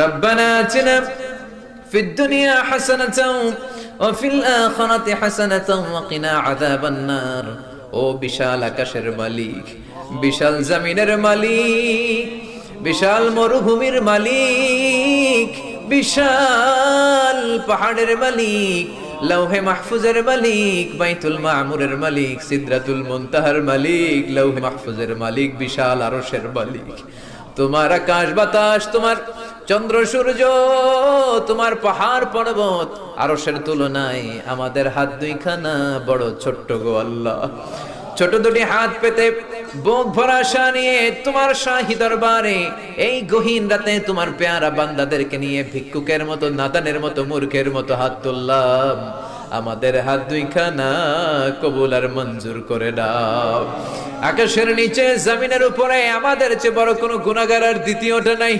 রব্বানা আতিনা ফিদ দুনিয়া হাসানাতাও ওয়া ফিল আখিরাতি হাসানাতাও ওয়া কিনা আযাবান নার। ও বিশাল আকাশের মালিক, বিশাল জমিনের মালিক, বিশাল মরুভূমির মালিক, বিশাল পাহাড়ের মালিক, লৌহে মাহফুজের মালিক, বাইতুল মামুরের মালিক, সিদরাতুল মুনতাহার মালিক, লৌহে মাহফুজের মালিক, বিশাল আরশের মালিক। তোমার আকাশ বাতাস, তোমার চন্দ্র সূর্য, তোমার পাহাড় পর্বত আরশের তুলনায় আমাদের হাত দুইখানা বড় ছোট্ট গো আল্লাহ। ছোট দুটি হাত পেতে বুক ভরা আশা নিয়ে তোমার শাহী দরবারে এই গহীন রাতে তোমার পেয়ারা বান্দাদেরকে নিয়ে ভিক্ষুকের মতো, নাদানের মতো, মূর্খের মতো হাত তুললাম। আমাদের হাত দুইখানা কবুল আর মঞ্জুর করে দাও। আকাশের নিচে জমিনের উপরে আমাদের চেয়ে বড় কোনো গুনাহগার আর দ্বিতীয়টা নাই।